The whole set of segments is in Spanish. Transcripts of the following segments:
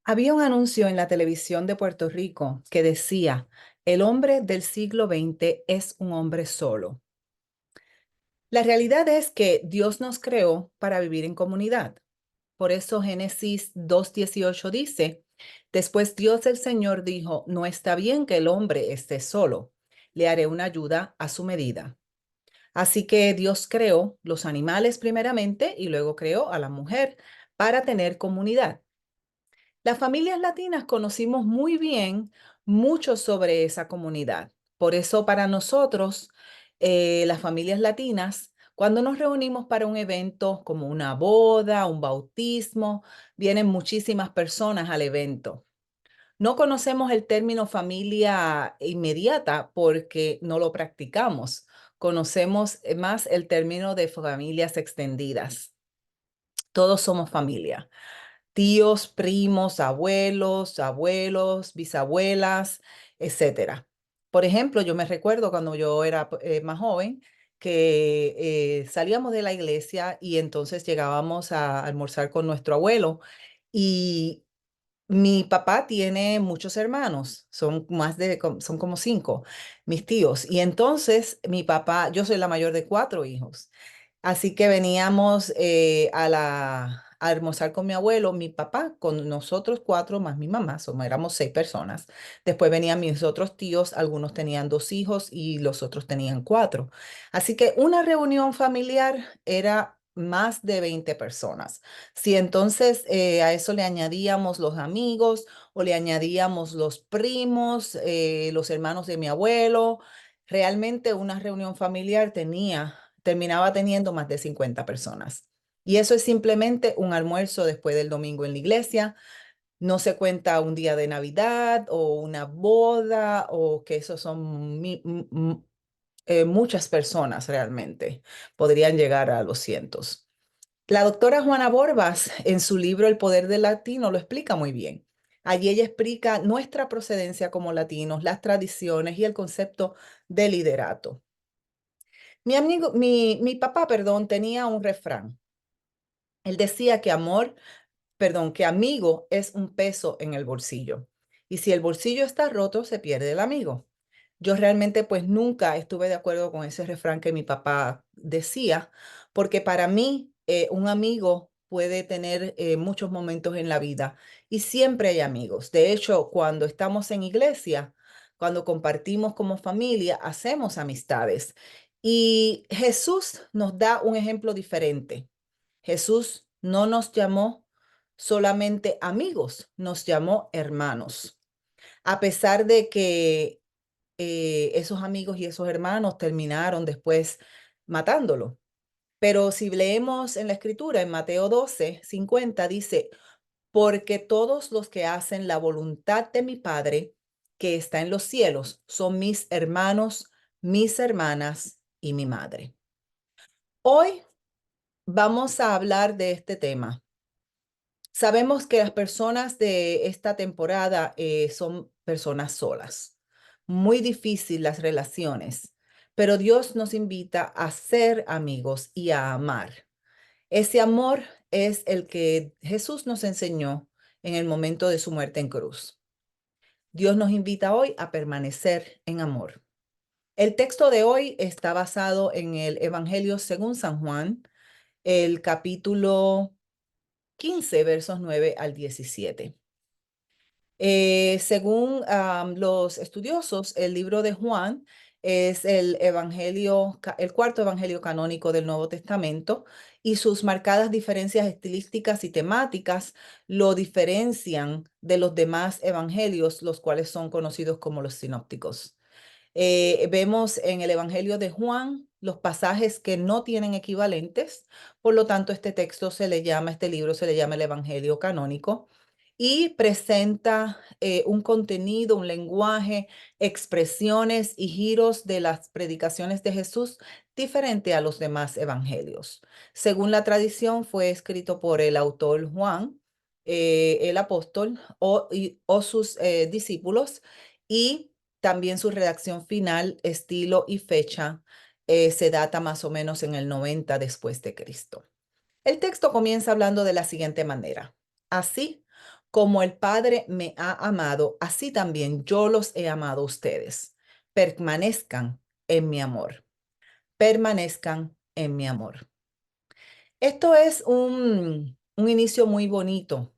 Había un anuncio en la televisión de Puerto Rico que decía, el hombre del siglo XX es un hombre solo. La realidad es que Dios nos creó para vivir en comunidad. Por eso Génesis 2:18 dice, después Dios el Señor dijo, no está bien que el hombre esté solo, le haré una ayuda a su medida. Así que Dios creó los animales primeramente y luego creó a la mujer para tener comunidad. Las familias latinas conocimos muy bien mucho sobre esa comunidad. Por eso para nosotros, las familias latinas, cuando nos reunimos para un evento como una boda, un bautismo, vienen muchísimas personas al evento. No conocemos el término familia inmediata porque no lo practicamos. Conocemos más el término de familias extendidas. Todos somos familia tíos, primos, abuelos, bisabuelas, etcétera. Por ejemplo, yo me recuerdo cuando yo era más joven que salíamos de la iglesia y entonces llegábamos a almorzar con nuestro abuelo y mi papá tiene muchos hermanos, son como 5, mis tíos. Y entonces mi papá, yo soy la mayor de 4 hijos. Así que veníamos a almorzar con mi abuelo, mi papá, con nosotros 4 más mi mamá, éramos 6 personas. Después venían mis otros tíos, algunos tenían 2 hijos y los otros tenían 4. Así que una reunión familiar era más de 20 personas. Si entonces a eso le añadíamos los amigos o le añadíamos los primos, los hermanos de mi abuelo, realmente una reunión familiar terminaba teniendo más de 50 personas. Y eso es simplemente un almuerzo después del domingo en la iglesia. No se cuenta un día de Navidad o una boda o que esos son muchas personas realmente. Podrían llegar a los cientos. La doctora Juana Borbas, en su libro El poder del latino, lo explica muy bien. Allí ella explica nuestra procedencia como latinos, las tradiciones y el concepto de liderato. Mi papá, perdón, tenía un refrán. Él decía que amigo es un peso en el bolsillo. Y si el bolsillo está roto, se pierde el amigo. Yo realmente pues nunca estuve de acuerdo con ese refrán que mi papá decía, porque para mí un amigo puede tener muchos momentos en la vida y siempre hay amigos. De hecho, cuando estamos en iglesia, cuando compartimos como familia, hacemos amistades. Y Jesús nos da un ejemplo diferente. Jesús no nos llamó solamente amigos, nos llamó hermanos. A pesar de que esos amigos y esos hermanos terminaron después matándolo. Pero si leemos en la escritura, en Mateo 12:50 dice, porque todos los que hacen la voluntad de mi Padre que está en los cielos son mis hermanos, mis hermanas y mi madre. Hoy vamos a hablar de este tema. Sabemos que las personas de esta temporada son personas solas. Muy difícil las relaciones, pero Dios nos invita a ser amigos y a amar. Ese amor es el que Jesús nos enseñó en el momento de su muerte en cruz. Dios nos invita hoy a permanecer en amor. El texto de hoy está basado en el Evangelio según San Juan, el capítulo 15, versos 9 al 17. Según los estudiosos, el libro de Juan es el cuarto evangelio canónico del Nuevo Testamento y sus marcadas diferencias estilísticas y temáticas lo diferencian de los demás evangelios, los cuales son conocidos como los sinópticos. Vemos en el Evangelio de Juan los pasajes que no tienen equivalentes, por lo tanto este libro se le llama el Evangelio canónico y presenta un contenido, un lenguaje, expresiones y giros de las predicaciones de Jesús diferente a los demás evangelios. Según la tradición, fue escrito por el autor Juan, el apóstol o sus discípulos y también su redacción final, estilo y fecha se data más o menos en el 90 después de Cristo. El texto comienza hablando de la siguiente manera. Así, Como el Padre me ha amado, así también yo los he amado a ustedes. Permanezcan en mi amor. Permanezcan en mi amor. Esto es un inicio muy bonito.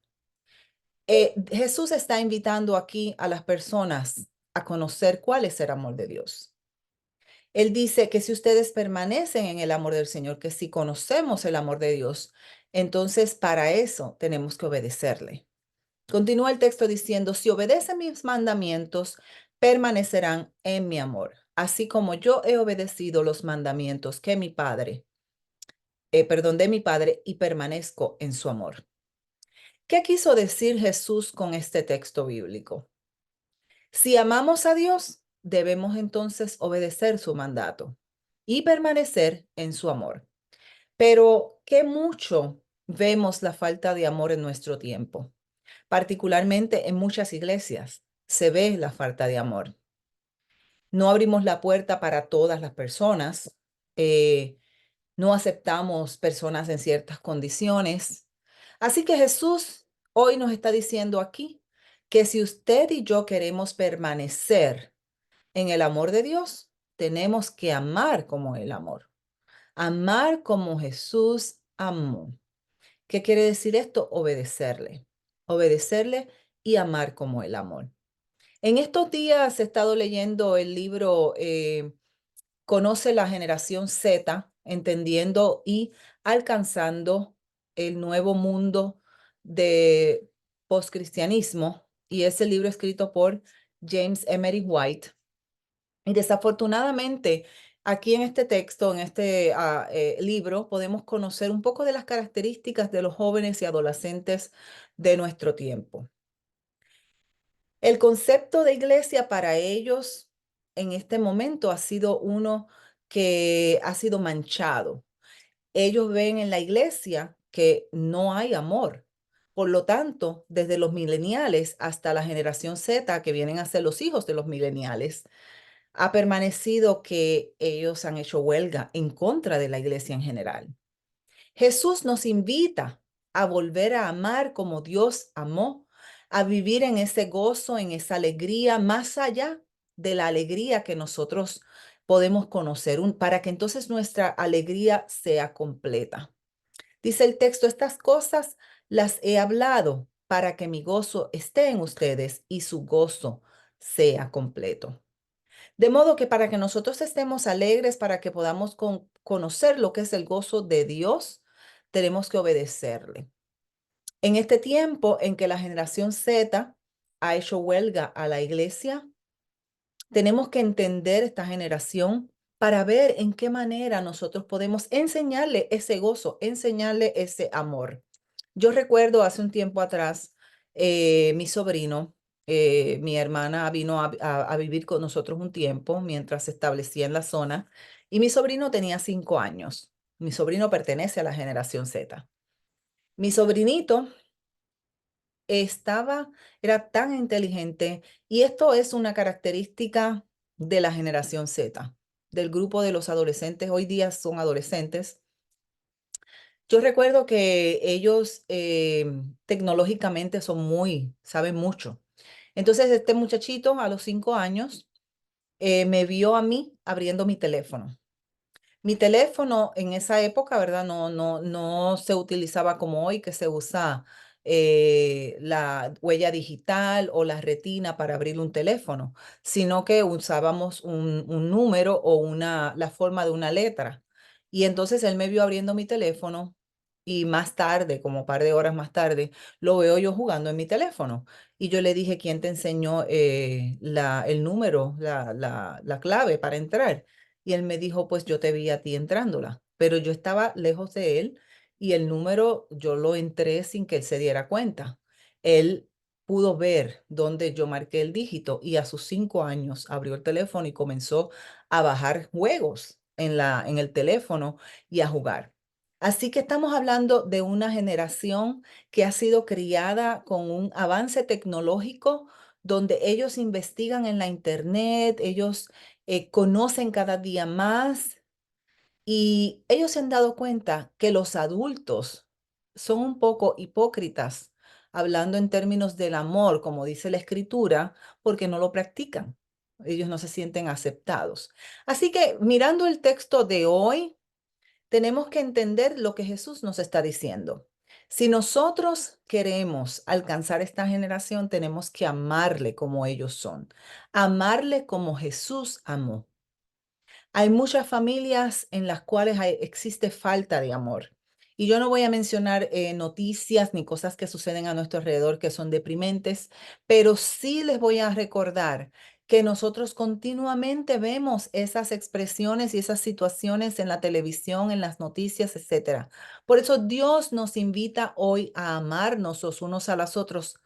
Jesús está invitando aquí a las personas a conocer cuál es el amor de Dios. Él dice que si ustedes permanecen en el amor del Señor, que si conocemos el amor de Dios, entonces para eso tenemos que obedecerle. Continúa el texto diciendo, si obedecen mis mandamientos, permanecerán en mi amor, así como yo he obedecido los mandamientos que mi Padre, perdón, de mi Padre y permanezco en su amor. ¿Qué quiso decir Jesús con este texto bíblico? Si amamos a Dios, debemos entonces obedecer su mandato y permanecer en su amor. Pero qué mucho vemos la falta de amor en nuestro tiempo. Particularmente en muchas iglesias se ve la falta de amor. No abrimos la puerta para todas las personas, no aceptamos personas en ciertas condiciones. Así que Jesús hoy nos está diciendo aquí que si usted y yo queremos permanecer en el amor de Dios, tenemos que amar como el amor, amar como Jesús amó. ¿Qué quiere decir esto? Obedecerle, obedecerle y amar como el amor. En estos días he estado leyendo el libro Conoce la generación Z, entendiendo y alcanzando el nuevo mundo de postcristianismo, y es el libro escrito por James Emery White. Y desafortunadamente, aquí en este texto, en este libro, podemos conocer un poco de las características de los jóvenes y adolescentes de nuestro tiempo. El concepto de iglesia para ellos en este momento ha sido uno que ha sido manchado. Ellos ven en la iglesia que no hay amor. Por lo tanto, desde los mileniales hasta la generación Z, que vienen a ser los hijos de los mileniales, ha permanecido que ellos han hecho huelga en contra de la iglesia en general. Jesús nos invita a volver a amar como Dios amó, a vivir en ese gozo, en esa alegría, más allá de la alegría que nosotros podemos conocer, para que entonces nuestra alegría sea completa. Dice el texto, estas cosas las he hablado para que mi gozo esté en ustedes y su gozo sea completo. De modo que para que nosotros estemos alegres, para que podamos conocer lo que es el gozo de Dios, tenemos que obedecerle. En este tiempo en que la generación Z ha hecho huelga a la iglesia, tenemos que entender esta generación para ver en qué manera nosotros podemos enseñarle ese gozo, enseñarle ese amor. Yo recuerdo hace un tiempo atrás, mi sobrino, mi hermana vino a vivir con nosotros un tiempo mientras se establecía en la zona, y mi sobrino tenía 5 años. Mi sobrino pertenece a la generación Z. Mi sobrinito estaba, era tan inteligente, y esto es una característica de la generación Z, del grupo de los adolescentes. Hoy día son adolescentes. Yo recuerdo que ellos tecnológicamente saben mucho. Entonces, este muchachito a los 5 años me vio a mí abriendo mi teléfono. Mi teléfono en esa época, ¿verdad? No se utilizaba como hoy, que se usa la huella digital o la retina para abrir un teléfono, sino que usábamos un número o la forma de una letra. Y entonces él me vio abriendo mi teléfono, y más tarde, como un par de horas más tarde, lo veo yo jugando en mi teléfono. Y yo le dije, ¿quién te enseñó el número, la clave para entrar? Y él me dijo, pues yo te vi a ti entrándola, pero yo estaba lejos de él, y el número yo lo entré sin que él se diera cuenta. Él pudo ver dónde yo marqué el dígito, y a sus 5 años abrió el teléfono y comenzó a bajar juegos en el teléfono y a jugar. Así que estamos hablando de una generación que ha sido criada con un avance tecnológico, donde ellos investigan en la internet, ellos conocen cada día más, y ellos se han dado cuenta que los adultos son un poco hipócritas hablando en términos del amor, como dice la Escritura, porque no lo practican. Ellos no se sienten aceptados. Así que mirando el texto de hoy, tenemos que entender lo que Jesús nos está diciendo. Si nosotros queremos alcanzar esta generación, tenemos que amarle como ellos son, amarle como Jesús amó. Hay muchas familias en las cuales existe falta de amor. Y yo no voy a mencionar noticias ni cosas que suceden a nuestro alrededor que son deprimentes, pero sí les voy a recordar que nosotros continuamente vemos esas expresiones y esas situaciones en la televisión, en las noticias, etcétera. Por eso Dios nos invita hoy a amarnos los unos a los otros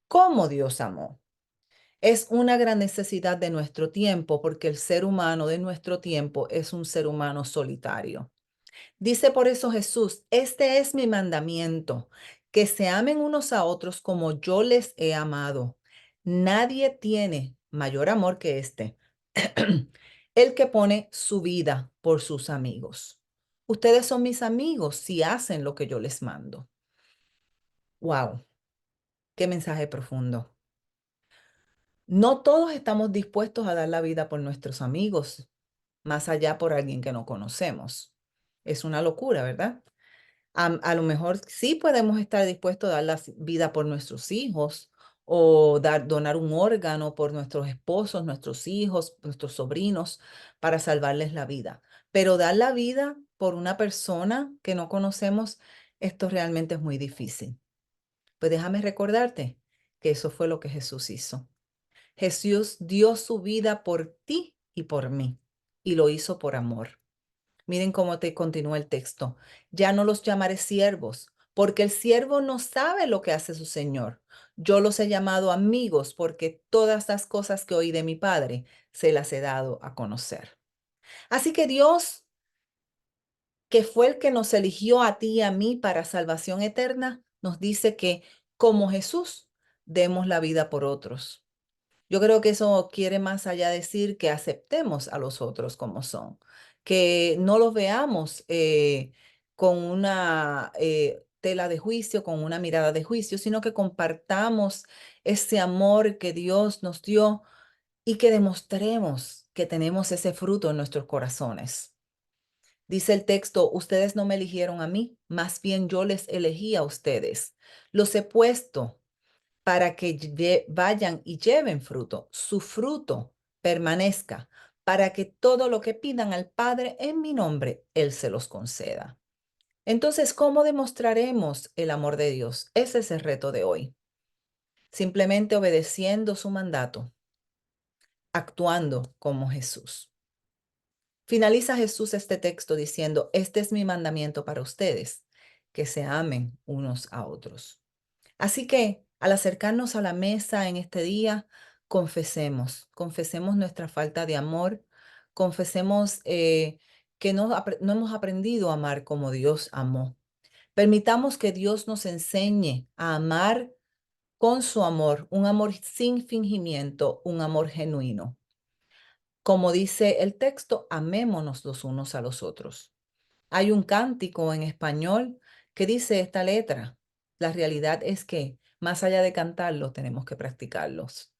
como Dios amó. Es una gran necesidad de nuestro tiempo porque el ser humano de nuestro tiempo es un ser humano solitario. Dice por eso Jesús, este es mi mandamiento, que se amen unos a otros como yo les he amado. Nadie tiene mayor amor que este, el que pone su vida por sus amigos. Ustedes son mis amigos si hacen lo que yo les mando. Wow, qué mensaje profundo. No todos estamos dispuestos a dar la vida por nuestros amigos, más allá por alguien que no conocemos. Es una locura, ¿verdad? A lo mejor sí podemos estar dispuestos a dar la vida por nuestros hijos o donar un órgano por nuestros esposos, nuestros hijos, nuestros sobrinos para salvarles la vida. Pero dar la vida por una persona que no conocemos, esto realmente es muy difícil. Pues déjame recordarte que eso fue lo que Jesús hizo. Jesús dio su vida por ti y por mí, y lo hizo por amor. Miren cómo te continúa el texto. Ya no los llamaré siervos, porque el siervo no sabe lo que hace su señor. Yo los he llamado amigos, porque todas las cosas que oí de mi Padre se las he dado a conocer. Así que Dios, que fue el que nos eligió a ti y a mí para salvación eterna, nos dice que como Jesús, demos la vida por otros. Yo creo que eso quiere más allá decir que aceptemos a los otros como son, que no los veamos con una tela de juicio, con una mirada de juicio, sino que compartamos ese amor que Dios nos dio y que demostremos que tenemos ese fruto en nuestros corazones. Dice el texto, ustedes no me eligieron a mí, más bien yo les elegí a ustedes. Los he puesto para que vayan y lleven fruto, su fruto permanezca, para que todo lo que pidan al Padre en mi nombre, Él se los conceda. Entonces, ¿cómo demostraremos el amor de Dios? Ese es el reto de hoy. Simplemente obedeciendo su mandato, actuando como Jesús. Finaliza Jesús este texto diciendo, este es mi mandamiento para ustedes, que se amen unos a otros. Así que al acercarnos a la mesa en este día, confesemos nuestra falta de amor, confesemos que no hemos aprendido a amar como Dios amó. Permitamos que Dios nos enseñe a amar con su amor, un amor sin fingimiento, un amor genuino. Como dice el texto, amémonos los unos a los otros. Hay un cántico en español que dice esta letra. La realidad es que más allá de cantarlo, tenemos que practicarlos.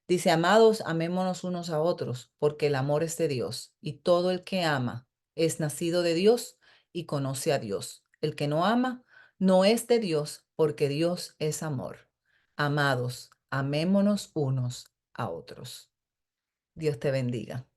Dice, amados, amémonos unos a otros, porque el amor es de Dios, y todo el que ama es nacido de Dios y conoce a Dios. El que no ama no es de Dios, porque Dios es amor. Amados, amémonos unos a otros. Dios te bendiga.